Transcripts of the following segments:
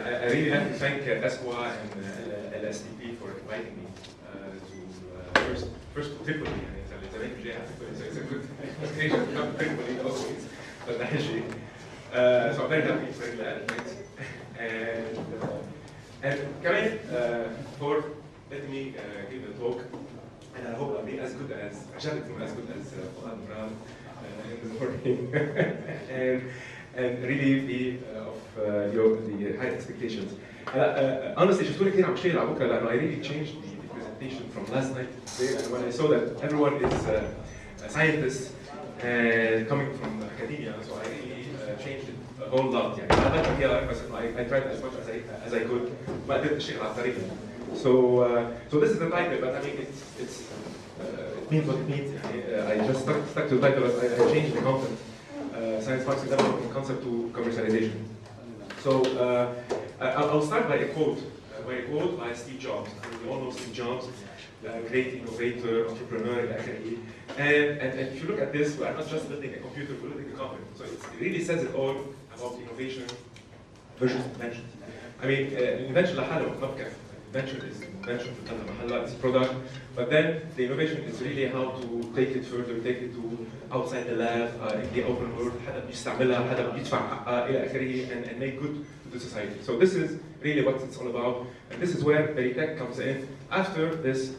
I really have to thank Esqua and LSTP for inviting me to first to Tripoli. It's a good occasion to come to Tripoli always, but so I'm very happy, very glad. And Kamal, for letting me give the talk, and I hope I'll be as good as Rouhana Brown in the morning, and really be of the high expectations. Honestly, شفتوني كثير عم بشتغل على بكره لأنه I really changed the presentation from last night to today, and when I saw that everyone is a scientist and coming from academia, so I really changed it a whole lot. يعني أنا فيها بس I tried as much as I could. ما قدرت أشتغل على الطريقة. So this is the title, but I mean it means what it means. I just stuck to the title, but I changed the content. Science marketing development from concept to commercialization. So I'll start by a quote by Steve Jobs. I mean, we all know Steve Jobs, great innovator, entrepreneur, and if you look at this, we are not just building a computer, we're building a company. So it really says it all about innovation versus invention. I mean, invention لحاله ما بكفي. Invention is invention to تطلع محلها, it's product, but then the innovation is really how to take it further, take it to outside the lab, in the open world, حدا بيستعملها, حدا بيدفع حقها إلى آخره, and make good to the society. So this is really what it's all about, and this is where Berytech comes in after this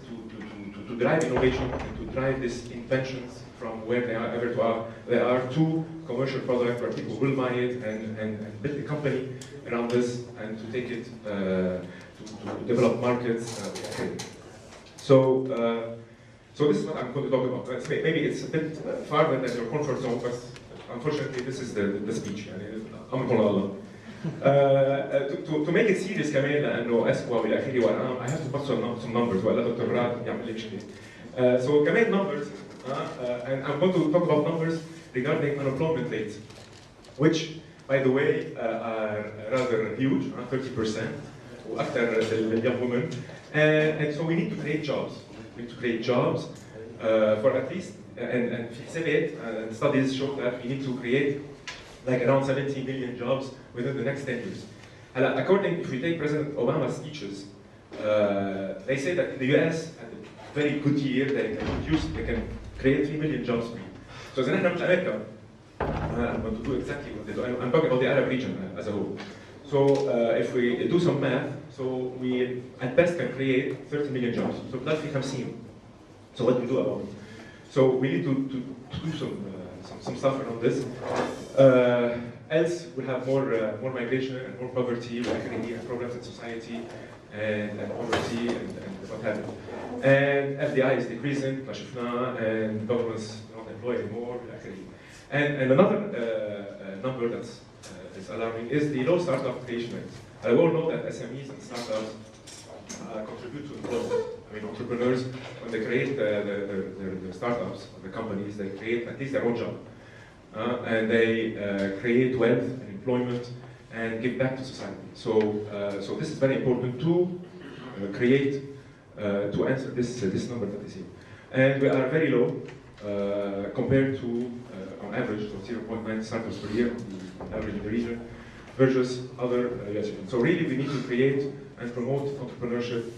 to drive innovation and to drive these inventions from where they are ever to are. There are two commercial products where people will buy it and build a company around this and to take it to develop markets. So this is what I'm going to talk about. Maybe it's a bit farther than your comfort zone, but unfortunately this is the speech. To make it serious كمان لأنه أسقوا والى آخره وأنا I have to put some numbers ولا دكتور راد يعمل لي مشكلة. So كمان numbers and I'm going to talk about numbers regarding unemployment rates, which by the way are rather huge, 30%. وأكثر young women, and so we need to create jobs. We need to create jobs for at least, and في حسابات and studies show that we need to create like around 70 million jobs within the next 10 years. According, if we take President Obama's speeches, they say that in the US, at a very good year, they can create 3 million jobs per year. So إذا نحن مثل أمريكا, I'm going to do exactly what they do. I'm talking about the Arab region as a whole. So if we do some math, so we at best can create 30 million jobs. So that's 50. So what do we do about it? So we need to do some stuff around this. Else we'll have more migration and more poverty, and problems in society, and poverty and what have you. And FDI is decreasing, and governments not employ anymore, and another number that's is alarming is the low startup creation rate. I all know that SMEs and startups contribute to employment. I mean, entrepreneurs, when they create the startups, the companies, they create at least their own job. And they create wealth and employment and give back to society. So this is very important to create, to answer this number that is here. And we are very low compared to, on average, so 0.9 startups per year, the average in the region, versus other US regions. So really we need to create and promote entrepreneurship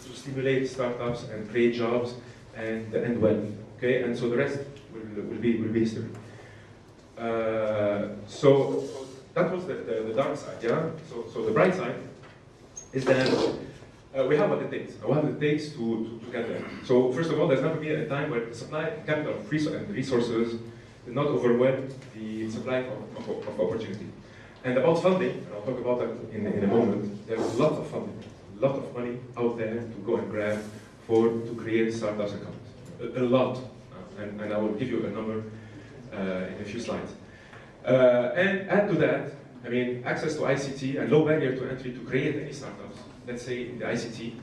to stimulate startups and create jobs and wealth. Okay, and so the rest will be history. So that was the dark side, yeah? So the bright side is that we have what it takes. We have what it takes to get there. So first of all, there's never been a time where the supply of capital and resources did not overwhelm the supply of opportunity. And about funding, and I'll talk about that in a moment, there's a lot of funding, a lot of money out there to go and grab to create startups and companies. A lot. And I will give you a number in a few slides. And add to that, I mean, access to ICT and low barrier to entry to create any startups, let's say in the ICT,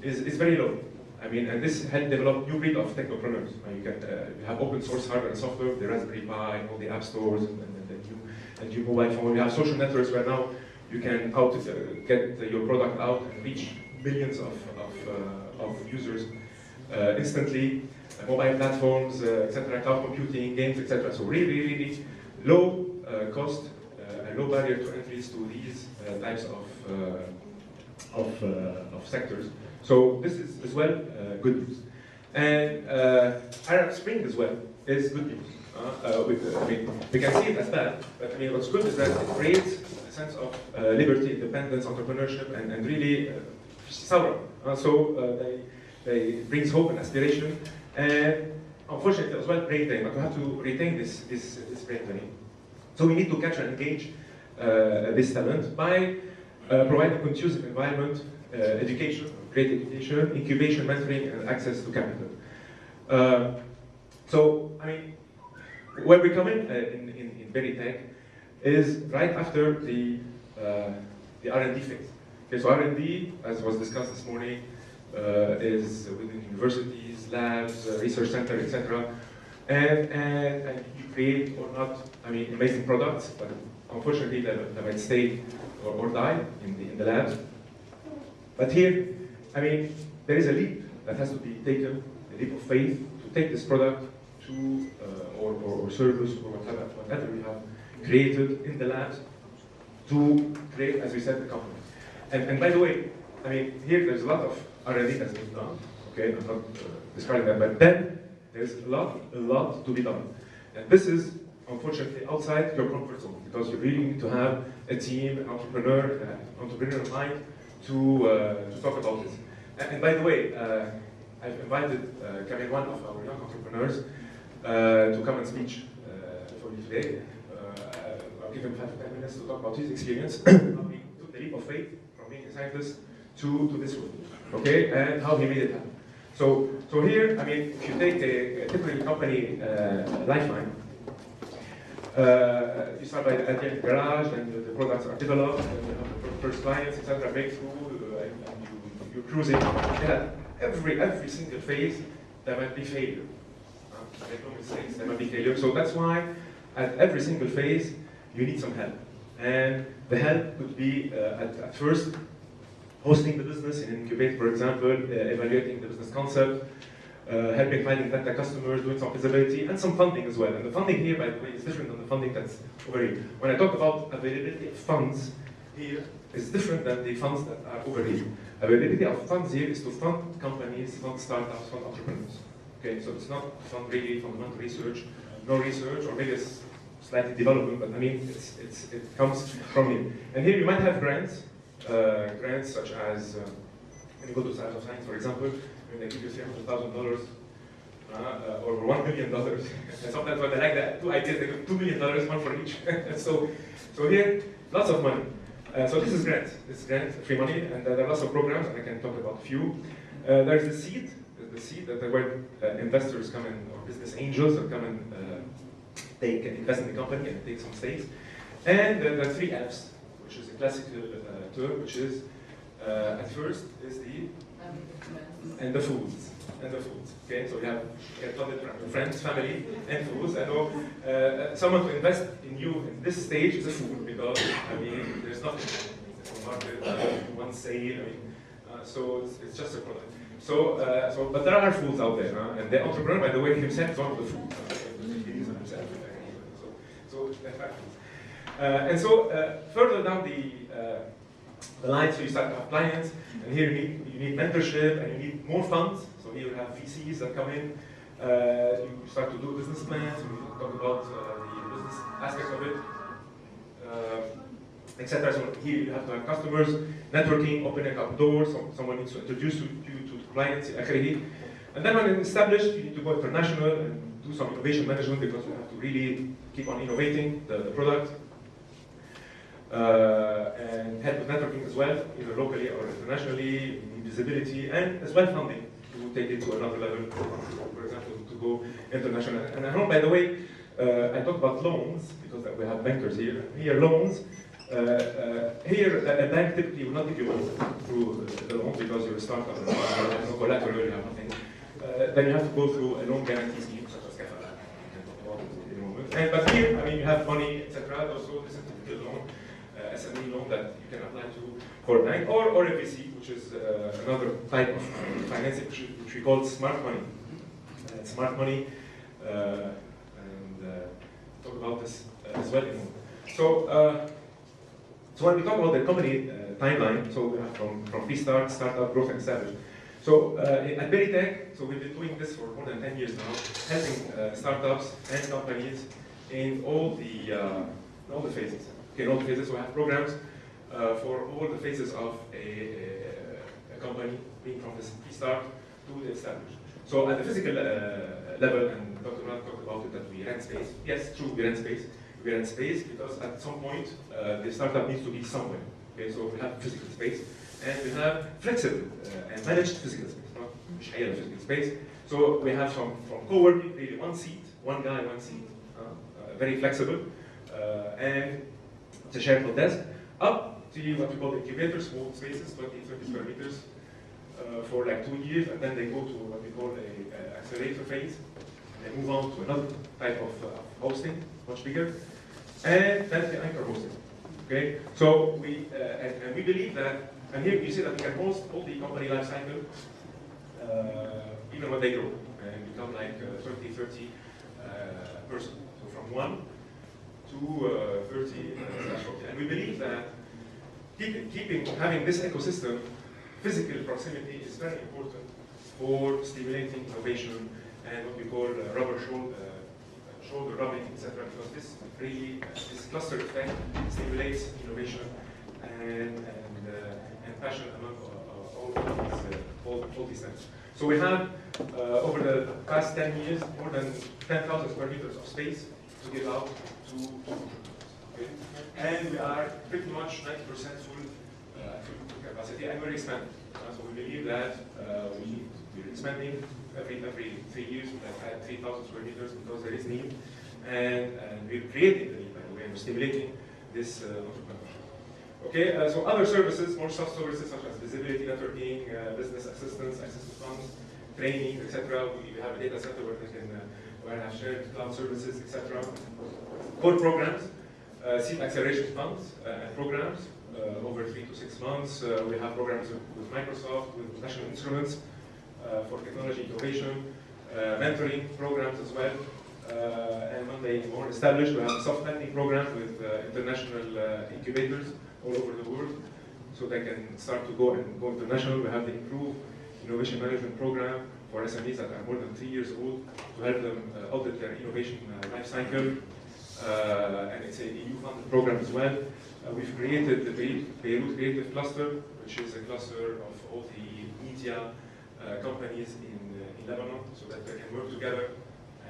is very low. I mean, and this helped develop new breed of technopreneurs. You have open source hardware and software, the Raspberry Pi, all the app stores, and your mobile phone. We have social networks where now you can get your product out and reach millions of users instantly. Mobile platforms, etc., cloud computing, games, etc. So really, really low cost and low barrier to entries to these types of sectors. So this is as well good news. And Arab Spring as well is good news. I mean, we can see it as bad, but I mean, what's good is that it creates a sense of liberty, independence, entrepreneurship, and really thorough. They brings hope and aspiration. And unfortunately, as well, brain drain. But we have to retain this brain drain. So we need to capture and engage this talent by providing conducive environment, education, great education, incubation, mentoring, and access to capital. So, I mean, where we come in Berytech is right after the R&D phase. Okay, so R&D, as was discussed this morning, is within universities, labs, research center, etc. And you create or not, I mean, amazing products, but unfortunately they might stay or die in the labs. But here, I mean, there is a leap that has to be taken, a leap of faith, to take this product to, or service, or whatever we have created in the labs, to create, as we said, the company. And by the way, I mean, here there's a lot of R&D that's been done, okay, I'm not describing that, but then there's a lot to be done. And this is, unfortunately, outside your comfort zone, because you really need to have a team, an entrepreneurial mind to talk about this. And by the way, I've invited one of our young entrepreneurs to come and speak for me today. I'll give him 5 to 10 minutes to talk about his experience, how he took the leap of faith from being a scientist to this role, okay, and how he made it happen. So here, I mean, if you take a typical company lifeline, you start by at the garage, and the products are developed, and you have the first clients, etc., breakthrough, and you're cruising. And at every single phase, there might be failure. Make no mistakes, there might be failure. So that's why at every single phase, you need some help. And the help could be, at first, hosting the business in Incubate, for example, evaluating the business concept, helping finding better customers, doing some feasibility, and some funding as well. And the funding here, by the way, is different than the funding that's over here. When I talk about availability of funds here, is different than the funds that are over here. Availability of funds here is to fund companies, fund startups, fund entrepreneurs. Okay, so it's not fund really fundamental research, no research, or maybe it's slightly development, but I mean, it comes from here. And here you might have grants, grants such as, when you go to Science of Science, for example, when they give you $300,000 or $1 million, and sometimes when they like the 2 ideas, they give $2 million, one for each. so here, lots of money. So this is grant, free money, and there are lots of programs, and I can talk about a few. There's the seed that where investors come in, or business angels that come and invest in the company and take some stakes. And there are 3 Fs, which is a classical term, which is, at first, is the and the foods. Okay, so you have friends, family, and foods. I know someone to invest in you in this stage is a food, because I mean there's nothing in the market, one sale. I mean, so it's just a product. So but there are foods out there, and the entrepreneur, by the way, himself is one of the foods. So they're foods. And so further down the line, so you start to have clients, and here you need mentorship, and you need more funds. So here you have VCs that come in. You start to do business plans. We talk about the business aspect of it, etc. So here you have to have customers, networking, opening up doors. Someone needs to introduce you to clients, and then when it's established, you need to go international and do some innovation management, because you have to really keep on innovating the product. And help with networking as well, either locally or internationally, visibility, and as well funding to take it to another level, for example, to go international. And I know, by the way, I talk about loans, because we have bankers here. Here, loans. Here, a bank typically will not give you money through the loan, because you're a startup, you have no collateral, you have nothing. Then you have to go through a loan guarantee scheme, such as CAFA. But here, I mean, you have money, etc. Also, this is a typical loan. SME loan that you can apply to for a bank, or a VC, which is another type of financing, which we call smart money. Smart money, and talk about this as well. So So when we talk about the company timeline, so we have from pre-start, startup, growth, and established. So at Berytech, so we've been doing this for more than 10 years now, helping startups and companies in all the phases. Okay, in all the phases, we have programs for all the phases of a company, being from the pre-start to the established. So at the physical level, and Dr. Rouhana talked about it, that we rent space. Yes, true, we rent space. We rent space because at some point the startup needs to be somewhere. Okay, so we have physical space, and we have flexible and managed physical space, not physical space. So we have from co-working, really one seat, one guy, one seat, very flexible, and it's a shareable desk, up to what we call incubators, small spaces, 20, 30 square meters, for like 2 years, and then they go to what we call a accelerator phase, and they move on to another type of hosting, much bigger, and then the anchor hosting. Okay, so we believe that, and here you see that we can host all the company life cycle, even when they grow and become like 20, 30 person. So from 1 to 30 and we believe that having this ecosystem, physical proximity is very important for stimulating innovation and what we call rubber shoulder rubbing, etc. Because this really, this cluster effect stimulates innovation and passion among all these things. So we have, over the past 10 years, more than 10,000 square meters of space to give out to okay? And we are pretty much 90% full capacity, and we're expanding. So we believe that we're expanding every 3 years. We have had 3,000 square meters because there is need, and we're creating the need, by the way, and we're stimulating this entrepreneurship. Okay, so other services, more soft services such as visibility, networking, business assistance, access to funds, training, etc. We have a data center where they can have shared cloud services, etc. Core programs, seed acceleration funds and programs over 3 to 6 months. We have programs with Microsoft, with National Instruments for technology innovation, mentoring programs as well. And when they more established, we have a soft landing program with international incubators all over the world, so they can start to go international. We have the Improve Innovation Management Program for SMEs that are more than 3 years old to help them audit their innovation life cycle. And it's an EU-funded program as well. We've created the Beirut Creative Cluster, which is a cluster of all the media companies in Lebanon, so that they can work together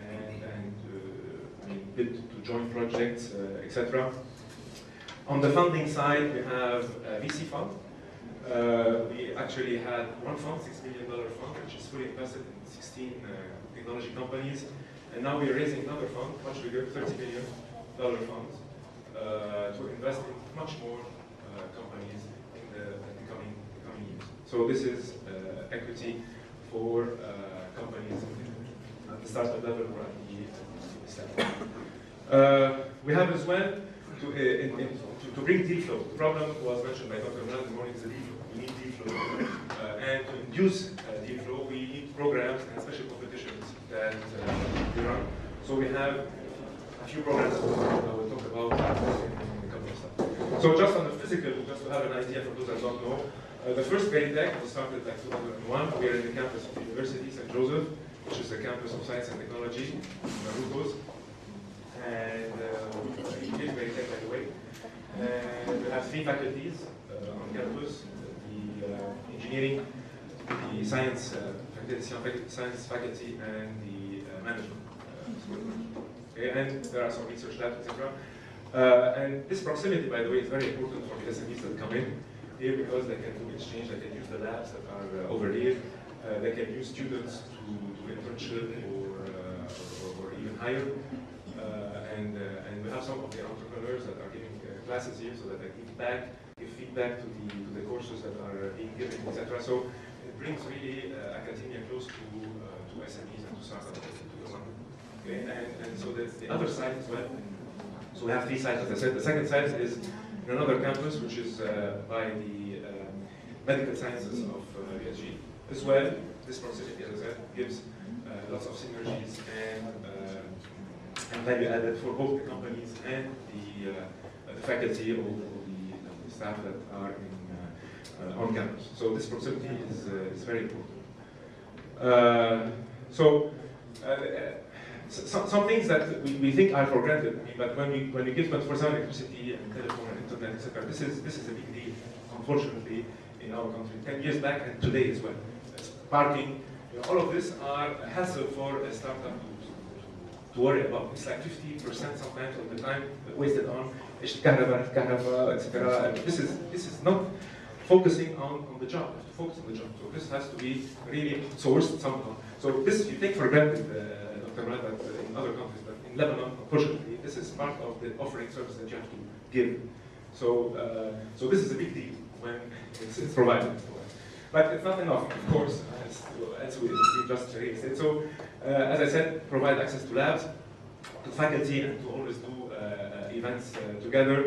and bid to joint projects, etc. On the funding side, we have a VC fund. We actually had one fund, $6 million fund, which is fully invested in 16 technology companies. And now we are raising another fund, much bigger, $30 million fund, to invest in much more companies in the coming years. So this is equity for companies at the startup level or at the startup. We have as well to bring deal flow. The problem was mentioned by Dr. Rouhana in the morning is the deal flow. We need deal flow. And to induce deal flow, we need programs and special competitions that we run. So we have a few programs that we'll talk about in a couple of slides. So just on the physical, just to have an idea for those that don't know, the first Berytech was started like 2001. We are in the campus of the University, St. Joseph, which is the campus of science and technology in Marutos. And we did Berytech, by the way. And we have 3 faculties on campus: the engineering, the science faculty, and the management. Okay, and there are some research labs, etc. And this proximity, by the way, is very important for the SMEs that come in here because they can do exchange, they can use the labs that are over here, they can use students to do internship or even higher. And we have some of the entrepreneurs that are giving classes here so that they give feedback to the courses that are being given, etc. So it brings really academia close to SMEs and to startups. Okay, and so there's the other side as well. So we have 3 sides, as I said. The second side is in another campus, which is by the medical sciences of PSG. As well, this proximity, as I said, gives lots of synergies and value added for both the companies and the faculty or staff that are on campus. So this proximity is very important. Some things that we think are for granted, but when we give 24/7 electricity and telephone and internet, etc., this is a big deal, unfortunately, in our country. 10 years back and today as well. Parking, all of this are a hassle for a startup to worry about. It's like 50% sometimes of the time wasted on etc. This is not focusing on the job. You have to focus on the job. So this has to be really sourced somehow. So this you take for granted, Dr. Rad, that in other countries, but in Lebanon, unfortunately, this is part of the offering service that you have to give. So this is a big deal when it's provided. But it's not enough, of course, as we just raised it. So, as I said, provide access to labs, to faculty, and to always do events together.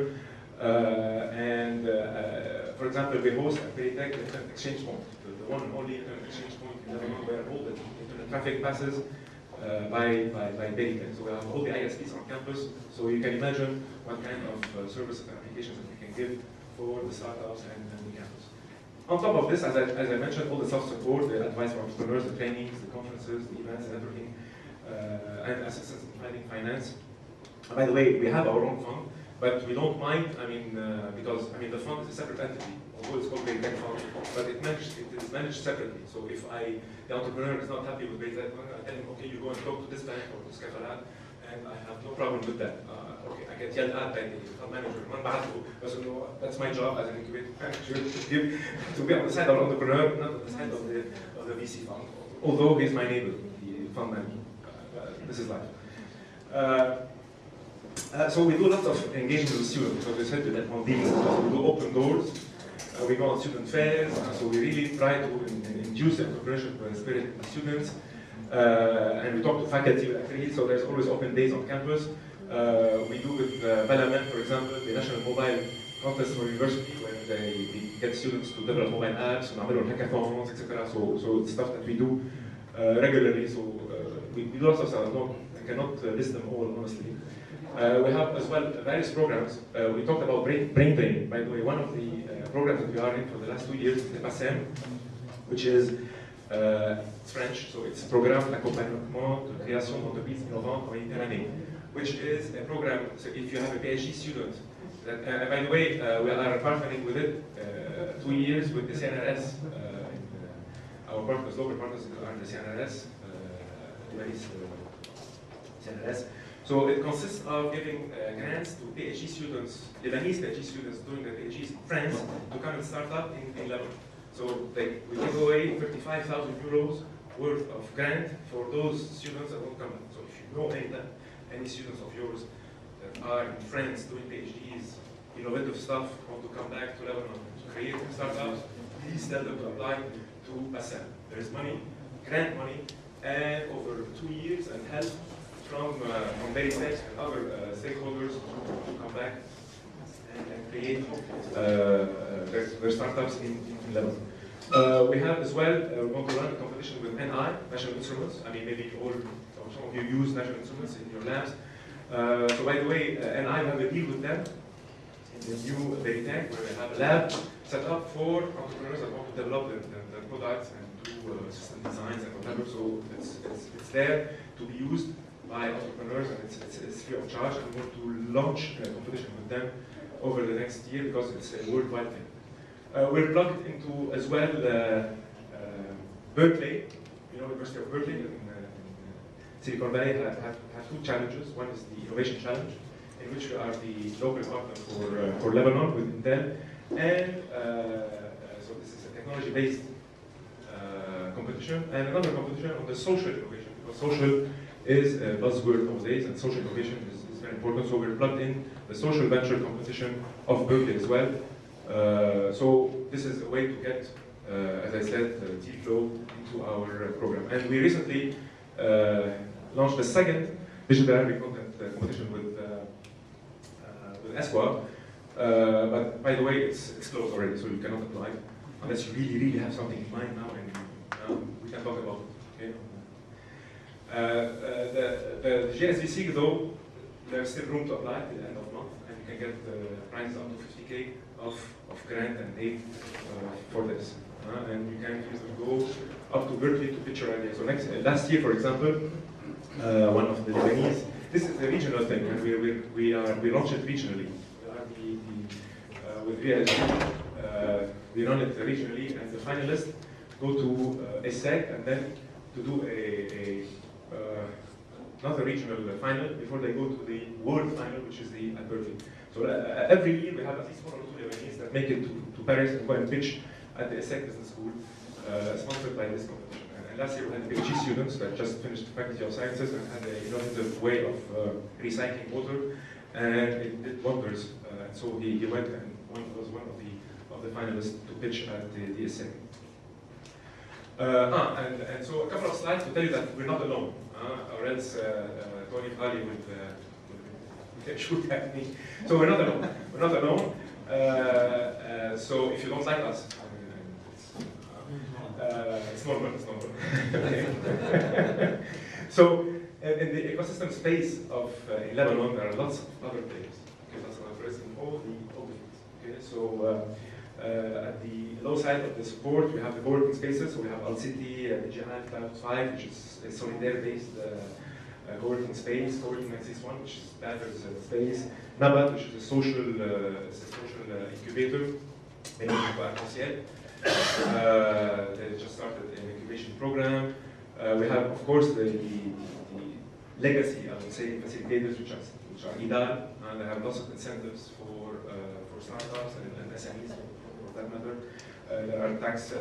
For example, we host at Berytech the Internet Exchange Point, the one and only Internet Exchange Point in Lebanon, where all the internet traffic passes by Berytech. So we have all the ISPs on campus, so you can imagine what kind of services and applications that we can give for the startups and the campus. On top of this, as I mentioned, all the self-support, the advice for entrepreneurs, the trainings, the conferences, the events, and everything, and assistance in finding finance. By the way, we have our own fund, but we don't mind, because the fund is a separate entity, although it's called Berytech Fund, but it is managed separately. So if the entrepreneur is not happy with Berytech Fund, I tell him, okay, you go and talk to this bank or this cafe, and I have no problem with that. Okay, I get yelled at by the fund manager, that's my job as an incubator manager to be on the side of the entrepreneur, not on the side of the VC fund, although he's my neighbor, the fund manager. This is life. So we do lots of engagement with students, because we said that on these, we do open doors, we go on student fairs, so we really try to induce the entrepreneurship spirit in the students, and we talk to faculty with affiliates, so there's always open days on campus. We do with Berytech, for example, the National Mobile Contest for University, where they get students to develop mobile apps, and hackathons, etc. So it's stuff that we do regularly, so we do lots of stuff. I cannot list them all, honestly. We have as well various programs. We talked about brain training. By the way, one of the programs that we are in for the last 2 years is the PASSEM, which is French, so it's Programme d'accompagnement de création d'entreprises innovantes en Méditerranée, which is a program, so if you have a PhD student, that, by the way, we are partnering with it 2 years with the CNRS. Our partners, local partners are the CNRS, CNRS. So it consists of giving grants to PhD students, Lebanese PhD students doing their PhDs in France, to come and start up in Lebanon. So we give away 35,000 euros worth of grant for those students that won't come back. So if you know any students of yours that are in France doing PhDs, innovative stuff, want to come back to Lebanon to create startups, please tell them to apply to PASSEM. There is money, grant money, and over 2 years, and help from Berytech and other stakeholders to come back and create their startups in Lebanon. We have as well, we want to run a competition with NI, National Instruments. Maybe some of you use National Instruments in your labs. So by the way, NI, we have a deal with them in the new Berytech, where we have a lab set up for entrepreneurs that want to develop their products and do system designs and whatever. So it's there to be used by entrepreneurs, and it's free of charge, and we want to launch a competition with them over the next year, because it's a worldwide thing. We're plugged into as well Berkeley, University of Berkeley in Silicon Valley have 2 challenges. One is the Innovation Challenge, in which we are the local partner for Lebanon with Intel, and so this is a technology-based competition, and another competition on the social innovation, because social is a buzzword nowadays, and social innovation is very important. So we're plugged in the social venture competition of Berkeley as well. So this is a way to get, as I said, deal flow into our program. And we recently launched the second digital library content competition with Esquire. But by the way, it's closed already, so you cannot apply unless you really have something in mind now, and we can talk about it. Okay? The GSVC, though, there's still room to apply till the end of the month, and you can get prizes up to 50K of grant and aid for this. And you can either go up to Berkeley to pitch your idea. So last year, for example, one of the Lebanese, this is a regional thing, and we launch it regionally. With VLG, we run it regionally, and the finalists go to a SEC and then to do not a regional final before they go to the world final, which is at Berkeley. So every year we have at least 1 or 2 Lebanese that make it to Paris and go and pitch at the ESSEC Business School, sponsored by this competition. And last year we had PhD students that just finished the Faculty of Sciences and had an innovative way of recycling water, and it did wonders. And so he went and was one of the finalists to pitch at the ESSEC. And so a couple of slides to tell you that we're not alone, or else Tony Khali would shoot at me. So we're not alone. We're not alone. So if you don't like us, it's normal. It's normal. So in the ecosystem space of in Lebanon, there are lots of other players. Okay, lots of other players in all the fields. Okay, so. At the low side of the support, we have the co-working spaces. So we have Al-City, Digital Cloud 5, which is a Solidaire-based co-working space, co-working 961, which is Batter's space, Nabat, which is a social incubator, many people are Arc-en-Ciel. They just started an incubation program. We have, of course, the legacy, I would say, facilitators, which are IDAL, and they have lots of incentives for startups and SMEs. That matter. There are tax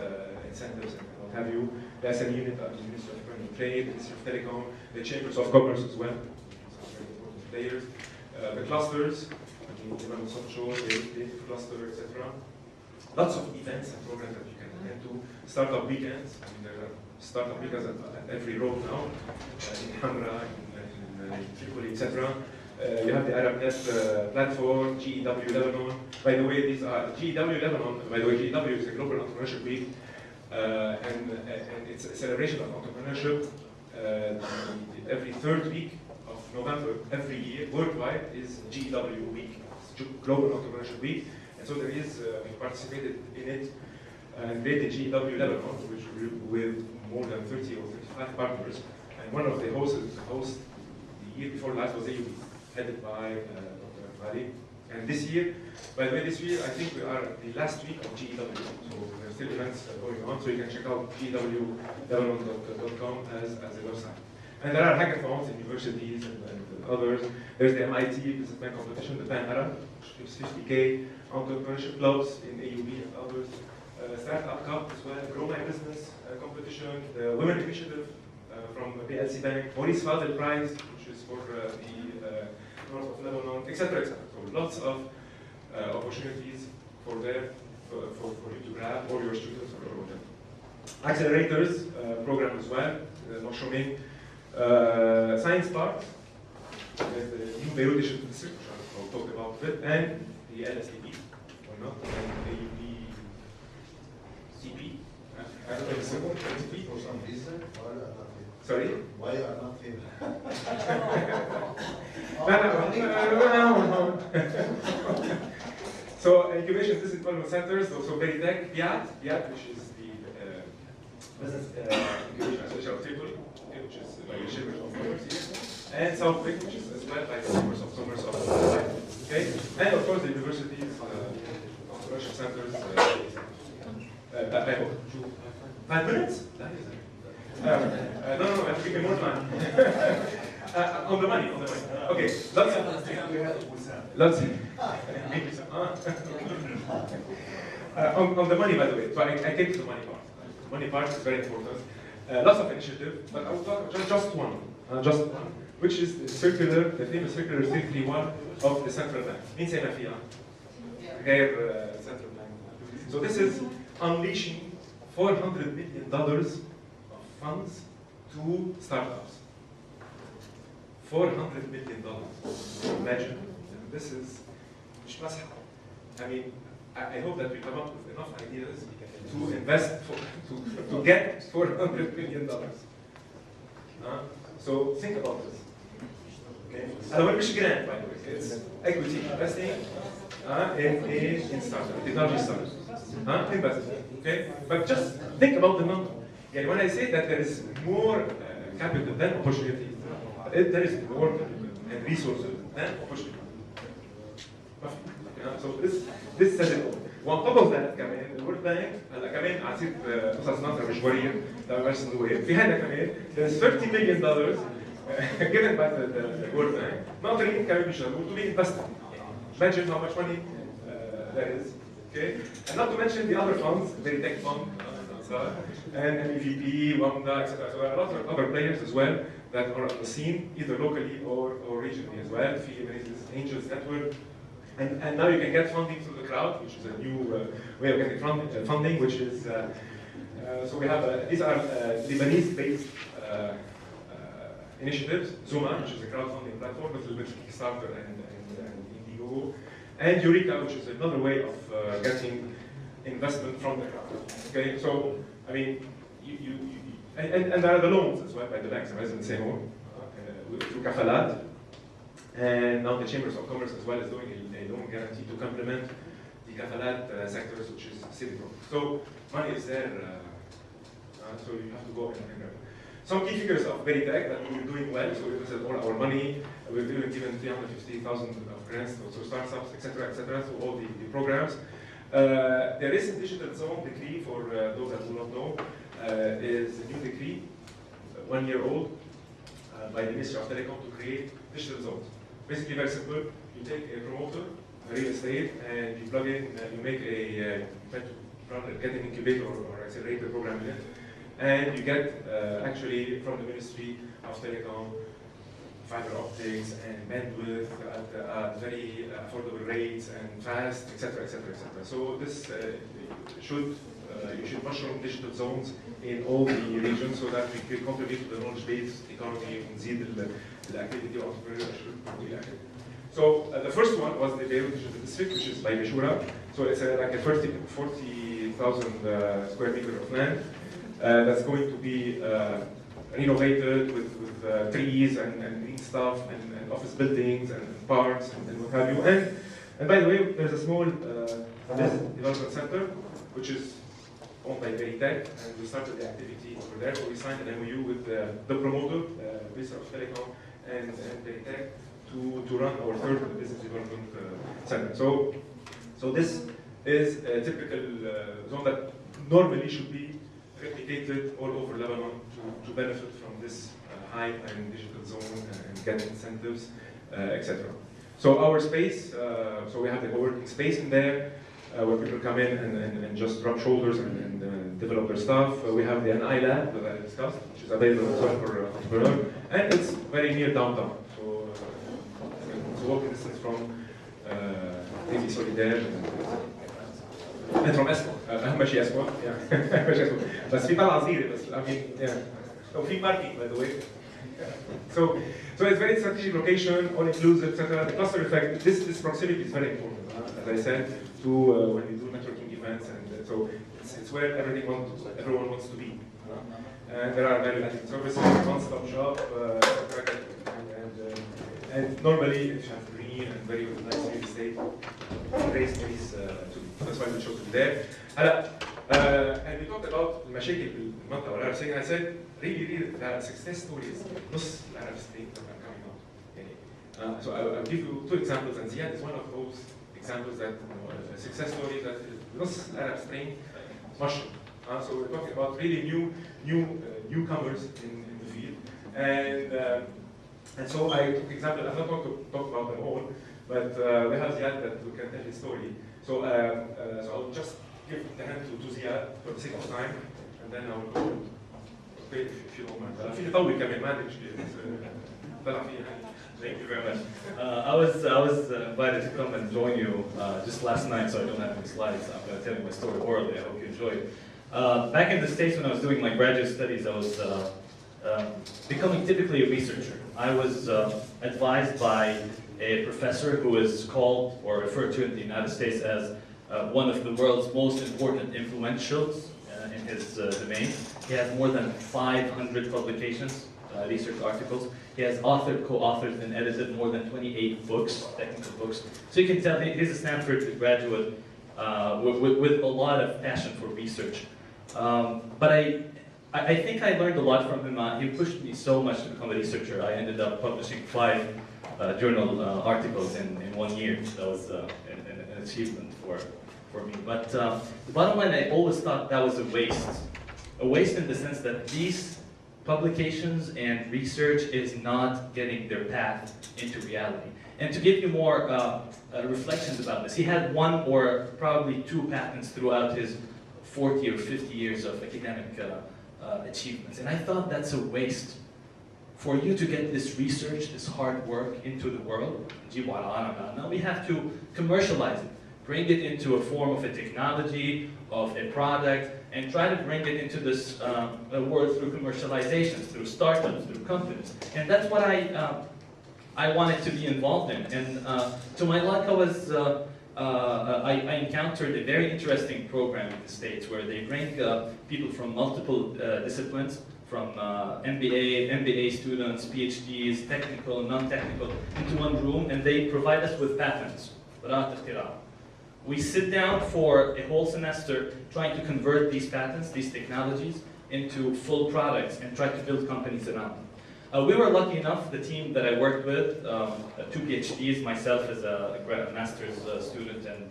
incentives and what have you. The SME unit at the Ministry of Economy and Trade, the Ministry of Telecom, the Chambers of Commerce as well, some very important players. The clusters, Lebanon Social, the cluster, etc. Lots of events and programs that you can attend to. Startup weekends, there are startup weekends at every road now, in Hamra, in Tripoli, etc. You have the ArabNet platform, GEW Lebanon. By the way, these are GEW Lebanon. By the way, GEW is a global entrepreneurship week, and it's a celebration of entrepreneurship. Every 3rd week of November, every year, worldwide, is GEW week, Global Entrepreneurship Week. And so there is, we participated in it and created GEW Lebanon, which with more than 30 or 35 partners. And one of the hosts the year before last was AUB. Headed by Dr. Khali. And this year, by the way, I think we are the last week of GEW. So there are still events going on, so you can check out gewlebanon.com as a website. And there are hackathons in universities and others. There's the MIT Business Bank competition, the Pan-Arab, which gives 50K, entrepreneurship clubs in AUB and others. Startup Cup as well, Grow My Business competition, the Women Initiative from PLC Bank, Maurice Fadel Prize, which is for the north of Lebanon, etc., etc. So lots of opportunities for you to grab, or your students or whatever. Accelerators program as well, Moshoming. Science Park, there's the new Beirut Digital District, which I'll talk about a bit, and the LSDP, why not, and AUB CP. For some reason, Sorry? why you are not here? So incubation business development centers, so Berytech, BIAT, which is the business incubation association of Tripoli, which is by the Chambers of Commerce here, and Southwick, which is as well by the Chambers of Commerce of okay, and of course the universities, commercial centers. I hope 5 minutes. No, I have to give you more time. On the money. Okay, on the money, by the way. So I came to the money part. The money part is very important. Lots of initiative, but I will talk just one, which is the famous circular 331 of the central bank. Means NFIA, central bank. So this is unleashing $400 million of funds to startups. $400 million. Imagine. This is, I mean, I hope that we come up with enough ideas to invest, to get $400 million. So think about this. Okay? And when we grant, by the way, it's equity investing, in startup, technology startups, invest. Okay, but just think about the number. Yeah, when I say that there is more capital than opportunity, there is more capital and resources than opportunity. So this says it all. وعن top of that كمان الورد بانك هلا كمان عصير قصص نظره مشواريه لبس النواب في هذا كمان there's $30 million given by the World Bank ناطرين كمان بيشتغلوا to be invested. Imagine how much money that is. Okay, and not to mention the other funds, Berytech fund, and MEVP, WAMDA, etc. So there are a lot of other players as well that are on the scene, either locally or regionally as well. Angels Network. And now you can get funding through the crowd, which is a new way of getting funding, which is, so we have, these are Lebanese-based initiatives, Zuma, which is a crowdfunding platform with Kickstarter and Indiegogo, and Eureka, which is another way of getting investment from the crowd. Okay, so, I mean, and there are the loans as well by the banks, as in Seymour, through Kafalat. And now the Chambers of Commerce as well is doing a loan guarantee to complement the Kafalat sectors, which is city growth. So money is there, so you have to go and grab it. Some key figures of Berytech that we're doing well, so this is all our money. We're given 350,000 of grants to startups, etc., etc., so all the programs. There is a digital zone decree for those that do not know, is a new decree, 1 year old, by the Ministry of Telecom to create digital zones. Basically very simple, you take a promoter, a real estate, and you plug in, you make a, get an incubator or accelerator program in it, and you get actually from the Ministry of Telecom fiber optics and bandwidth at very affordable rates and fast, etc., etc., etc. So this you should mushroom digital zones in all the regions so that we can contribute to the knowledge-based economy and see the activity of entrepreneurship. So the first one was the Beirut Digital District, which is by Mishura. So it's like a 40,000 square meter of land that's going to be renovated with trees and green stuff and office buildings and parks and what have you. And by the way, there's a small development center which is owned by Berytech, and we started the activity over there. So we signed an MOU with the promoter, Ministry of Telecom, and Berytech to run our third business development center. So this is a typical zone that normally should be replicated all over Lebanon to benefit from this hype and digital zone and get incentives, etc. So our space, so we have the co-working space in there, where people come in and just rub shoulders and develop their stuff. We have the NI lab that I discussed, which is available as well for entrepreneurs, and it's very near downtown. So it's walking distance from maybe Solidaire and from Esco. أهم شيء Esco. Yeah. بس في طلعة صغيرة بس I mean yeah. So في parking by the way. So it's very strategic location, all inclusive, etc. The cluster effect. This proximity is very important, as I said, to when we do networking events, and so it's where everyone wants to be. And there are value-added services, one-stop shop, and normally if you have green and very nice real estate, great space to be. That's why we chose to be there. And we talked about المشاكل بالمنطقة والعرب Spring. I said really there are success stories. نص العرب Spring that are coming out. Okay. So I'll give you two examples, and Ziad is one of those examples that a success story that نص العرب Spring mushroom. So we're talking about really newcomers in the field, and so I took example. I'm not going to talk about them all, but we have Ziad that we can tell his story. So I'll just give the hand to Ziad for the sake of time, and then I'll go. If you don't mind. في نطول كمان ما عندي مشكلة. طلع فيها. Thank you very much. I was invited to come and join you just last night, so I don't have any slides. I'm going to tell you my story orally. I hope you enjoy it. Back in the States, when I was doing my graduate studies, I was becoming typically a researcher. I was advised by a professor who is called or referred to in the United States as one of the world's most important influentials in his domain. He has more than 500 publications, research articles. He has authored, co-authored, and edited more than 28 books, technical books. So you can tell he's a Stanford graduate with a lot of passion for research. But I think I learned a lot from him. He pushed me so much to become a researcher. I ended up publishing 5 journal articles in 1 year. That was an achievement for me. But the bottom line, I always thought that was a waste. A waste in the sense that these publications and research is not getting their path into reality. And to give you more reflections about this, he had 1 or probably 2 patents throughout his 40 or 50 years of academic achievements. And I thought that's a waste. For you to get this research, this hard work into the world, now we have to commercialize it, bring it into a form of a technology, of a product, and try to bring it into this world through commercialization, through startups, through companies. And that's what I wanted to be involved in. And to my luck, I encountered a very interesting program in the States where they bring people from multiple disciplines, from MBA students, PhDs, technical, non-technical, into one room, and they provide us with patents. We sit down for a whole semester trying to convert these patents, these technologies, into full products and try to build companies around them. We were lucky enough, the team that I worked with, 2 PhDs, myself as a master's student, and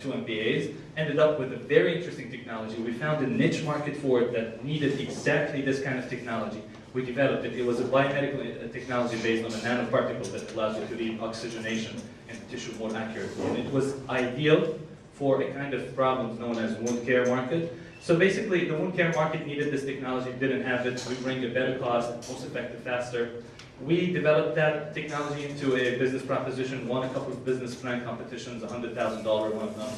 2 MBAs, ended up with a very interesting technology. We found a niche market for it that needed exactly this kind of technology. We developed it. It was a biomedical technology based on a nanoparticle that allows you to read oxygenation in the tissue more accurately. And it was ideal for a kind of problem known as wound care market. So basically, the wound care market needed this technology, didn't have it. We bring a better cost, most effective, faster. We developed that technology into a business proposition, won a couple of business plan competitions, $100,000 one of them.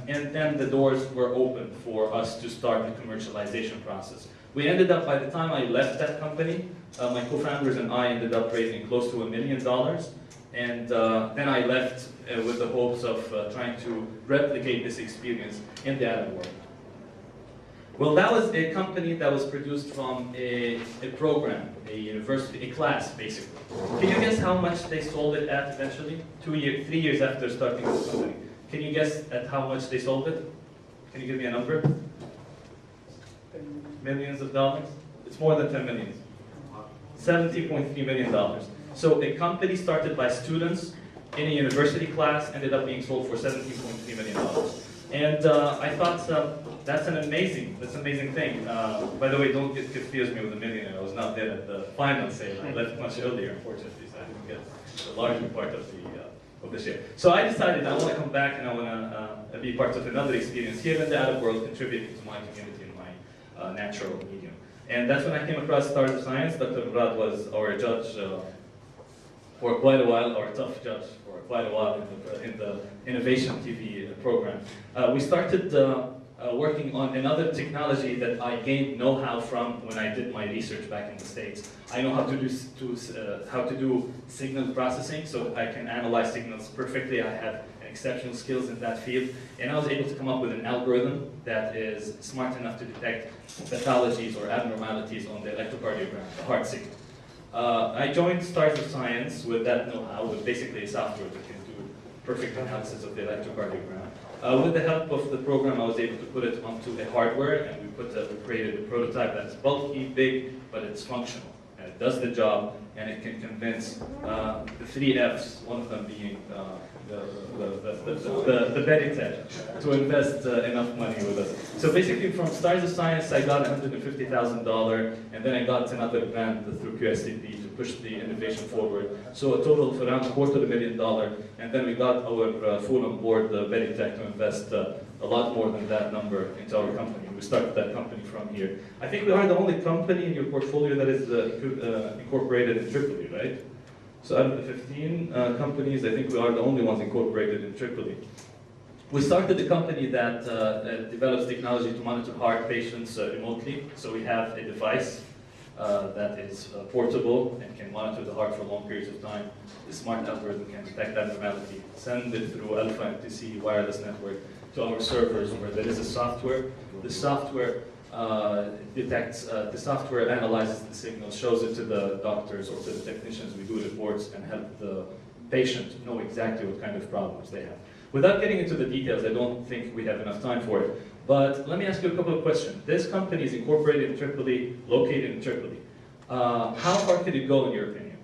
And then the doors were open for us to start the commercialization process. We ended up, by the time I left that company, my co-founders and I ended up raising close to $1 million. And then I left with the hopes of trying to replicate this experience in the Arab world. Well, that was a company that was produced from a program, a university, a class, basically. Can you guess how much they sold it at eventually? 3 years after starting this company. Can you guess at how much they sold it? Can you give me a number? Millions of dollars? It's more than 10 million. $70.3 million. So a company started by students in a university class ended up being sold for $17.3 million. And I thought that's an amazing thing. By the way, don't get confused me with $1 million. I was not there at the final sale. I left much earlier, unfortunately, so I didn't get the larger part of the share. So I decided I want to come back and I want to be part of another experience here in the Arab world, contributing to my community and my natural medium. And that's when I came across Stars of Science. Dr. Murad was our judge for quite a while, our tough judge for quite a while in the Innovation TV program. We started working on another technology that I gained know-how from when I did my research back in the States. I know how to do signal processing, so I can analyze signals perfectly. I have exceptional skills in that field, and I was able to come up with an algorithm that is smart enough to detect pathologies or abnormalities on the electrocardiogram, the heart signal. I joined Stars of Science with that know-how, with basically a software that can do perfect analysis of the electrocardiogram. With the help of the program, I was able to put it onto a hardware, and we created a prototype that's bulky, big, but it's functional. And it does the job, and it can convince the 3 Fs, one of them being the Berytech, to invest enough money with us. So basically, from Stars of Science, I got $150,000, and then I got another grant through QSCP to push the innovation forward. So a total of around $250,000, and then we got our full on board Berytech to invest a lot more than that number into our company. We started that company from here. I think we are the only company in your portfolio that is incorporated in Tripoli, right? So out of the 15 companies, I think we are the only ones incorporated in Tripoli. We started a company that develops technology to monitor heart patients remotely. So we have a device that is portable and can monitor the heart for long periods of time. The smart algorithm can detect abnormality, send it through Alpha MTC wireless network to our servers where there is a software. The software detects, the software analyzes the signal, shows it to the doctors or to the technicians. We do reports and help the patient know exactly what kind of problems they have. Without getting into the details, I don't think we have enough time for it. But let me ask you a couple of questions. This company is incorporated in Tripoli, located in Tripoli. How far could it go in your opinion?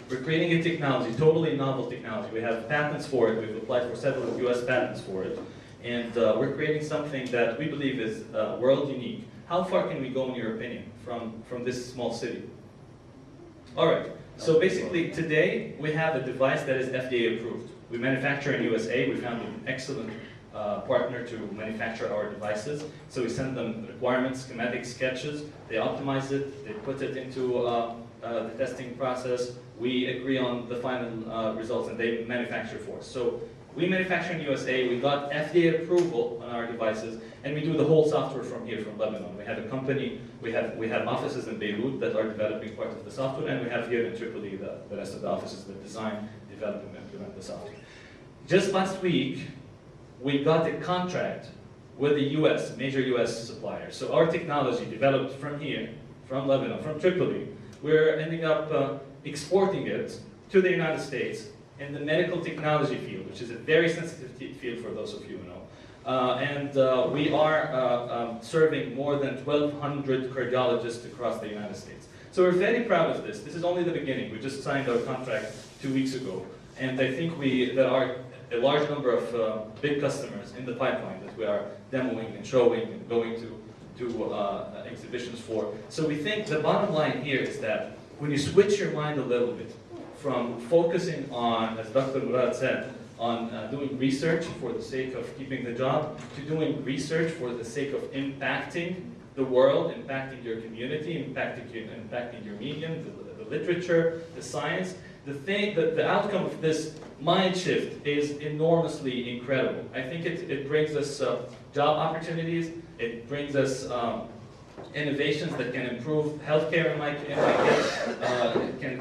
We're creating a technology, totally novel technology. We have patents for it. We've applied for several US patents for it. And we're creating something that we believe is world unique. How far can we go in your opinion from this small city? All right, so basically today we have a device that is FDA approved. We manufacture in USA. We found an excellent partner to manufacture our devices. So we send them requirements, schematic sketches. They optimize it. They put it into the testing process. We agree on the final results, and they manufacture for us. So we manufacture in USA. We got FDA approval on our devices, and we do the whole software from here, from Lebanon. We have a company. We have offices in Beirut that are developing part of the software, and we have here in Tripoli the rest of the offices that design, develop, and implement the software. Just last week, we got a contract with a major US supplier. So our technology developed from here, from Lebanon, from Tripoli, we're ending up exporting it to the United States in the medical technology field, which is a very sensitive field for those of you who know. We are serving more than 1,200 cardiologists across the United States. So we're very proud of this. This is only the beginning. We just signed our contract 2 weeks ago. And I think there are a large number of big customers in the pipeline that we are demoing and showing and going to exhibitions for. So we think the bottom line here is that when you switch your mind a little bit from focusing on, as Dr. Murad said, on doing research for the sake of keeping the job, to doing research for the sake of impacting the world, impacting your community, impacting your medium, the literature, the science, the outcome of this mind shift is enormously incredible. I think it brings us job opportunities. It brings us innovations that can improve healthcare in my case,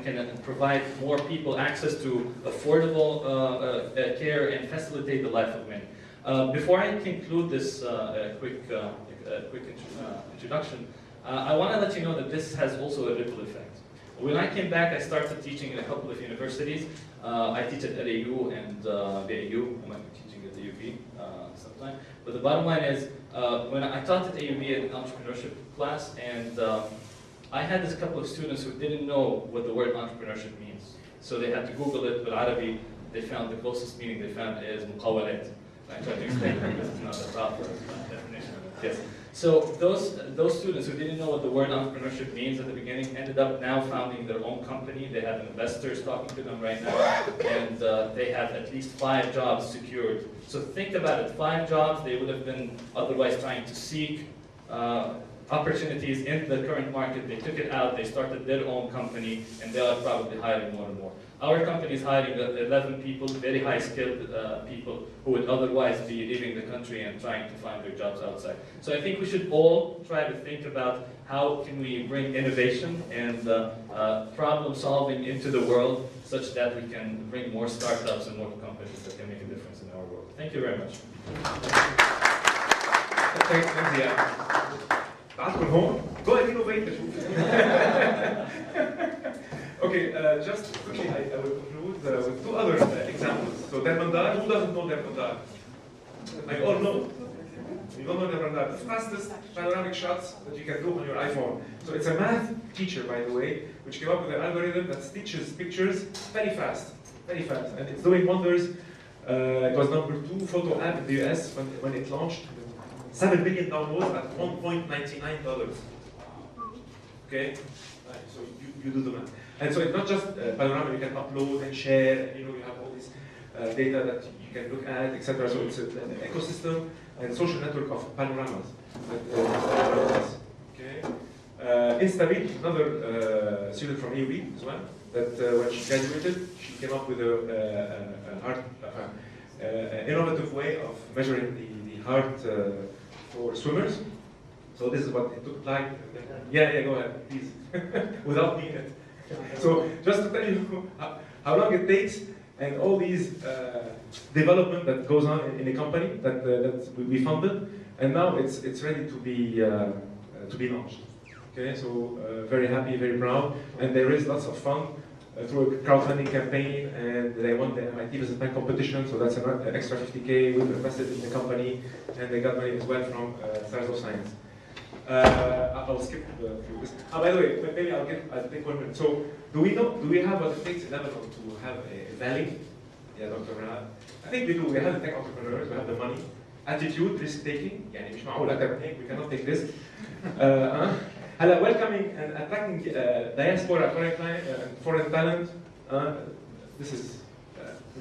can provide more people access to affordable care and facilitate the life of many. Before I conclude this quick introduction, I want to let you know that this has also a ripple effect. When I came back, I started teaching in a couple of universities. I teach at LAU and BAU. I might be teaching at AUB sometime. But the bottom line is, when I taught at AUB at an entrepreneurship class, and I had this couple of students who didn't know what the word entrepreneurship means. So they had to Google it with Arabic. They found the closest meaning they found is muqawalat. I tried to explain that this is not the proper definition of it. Yes. So those students who didn't know what the word entrepreneurship means at the beginning ended up now founding their own company. They have investors talking to them right now, and they have at least 5 jobs secured. So think about it, 5 jobs they would have been otherwise trying to seek opportunities in the current market. They took it out, they started their own company, and they are probably hiring more and more. Our company is hiring 11 people, very high-skilled people who would otherwise be leaving the country and trying to find their jobs outside. So I think we should all try to think about how can we bring innovation and problem solving into the world such that we can bring more startups and more companies that can make a difference in our world. Thank you very much. Thanks, yeah. تعالوا هون. Go and innovate. Okay, just quickly, I will conclude with 2 other examples. So Derbandar, who doesn't know Derbandar? I all know. You don't know Derbandar. The fastest panoramic shots that you can do on your iPhone. So it's a math teacher, by the way, which came up with an algorithm that stitches pictures very fast, and it's doing wonders. It was #2 photo app in the US when it launched. 7 billion downloads at $1.99. Okay, so you do the math. And so it's not just panorama, you can upload and share, and you have all this data that you can look at, etc. So it's an ecosystem and social network of panoramas. Okay. Instabit, another student from AUB as well, that when she graduated, she came up with an innovative way of measuring the heart for swimmers. So this is what it looked like. Yeah, go ahead, please. Without me in it. So just to tell you how long it takes and all these development that goes on in the company that we funded, and now it's ready to be launched. Okay, so very happy, very proud, and there is lots of fun through a crowdfunding campaign, and they won the MIT Business Bank competition, so that's an extra 50K. We've invested in the company, and they got money as well from Stars of Science. I'll skip through this. By the way, maybe I'll take 1 minute. So, do we have what it takes in Lebanon to have a valley? Yeah, Dr. Rouhana. I think we do. We have the tech entrepreneurs, we have the money, attitude, risk taking. يعني مش معقول أكتر من هيك. We cannot take risk. هلا welcoming and attracting diaspora, foreign talent. This is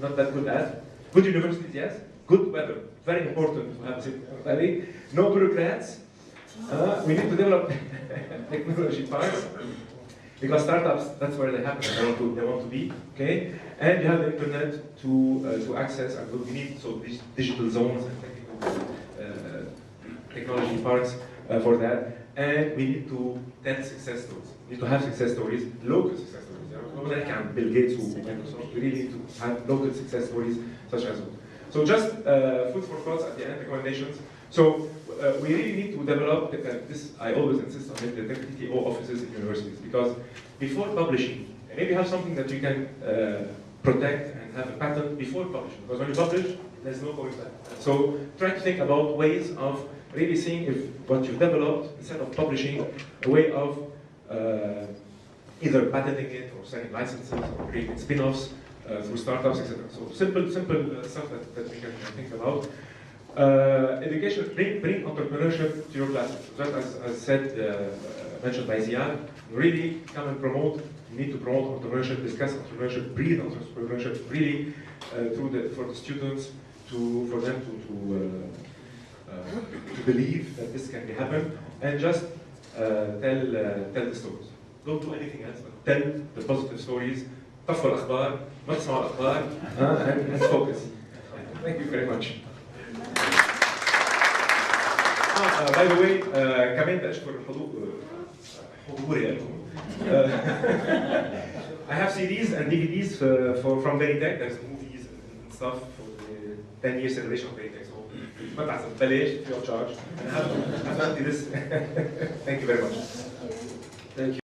not that good at. Good universities, yes. Good weather, very important to have a valley. No bureaucrats. We need to develop technology parks because startups, that's where they happen. They want to be, okay. And you have the internet to access, and we need these digital zones and technology parks for that. And we need to tell success stories. We need to have success stories, local success stories. Bill Gates who Microsoft. We really need to have local success stories such as those. So just food for thoughts at the end, recommendations. So we really need to develop this. I always insist on it, the TTO offices in universities, because before publishing, maybe have something that you can protect and have a patent before publishing. Because when you publish, there's no going back. So try to think about ways of really seeing if what you've developed, instead of publishing, a way of either patenting it or selling licenses or creating spin-offs through startups, etc. So simple stuff that we can think about. Education, bring entrepreneurship to your classes. Just as said, mentioned by Ziad, really come and promote. You need to promote entrepreneurship, discuss entrepreneurship, breathe entrepreneurship, really for the students, for them to believe that this can happen, and just tell the stories. Don't do anything else, but tell the positive stories. طفوا الأخبار، ما تسمعوا الأخبار، and focus. Thank you very much. By the way, كمان بدي أشكر حضوري لكم. I have CDs and DVDs from Berytech. There's movies and stuff for the 10-year celebration of Berytech. So ما تعزم بلاش free of charge. And I have to do this. Thank you very much. Thank you.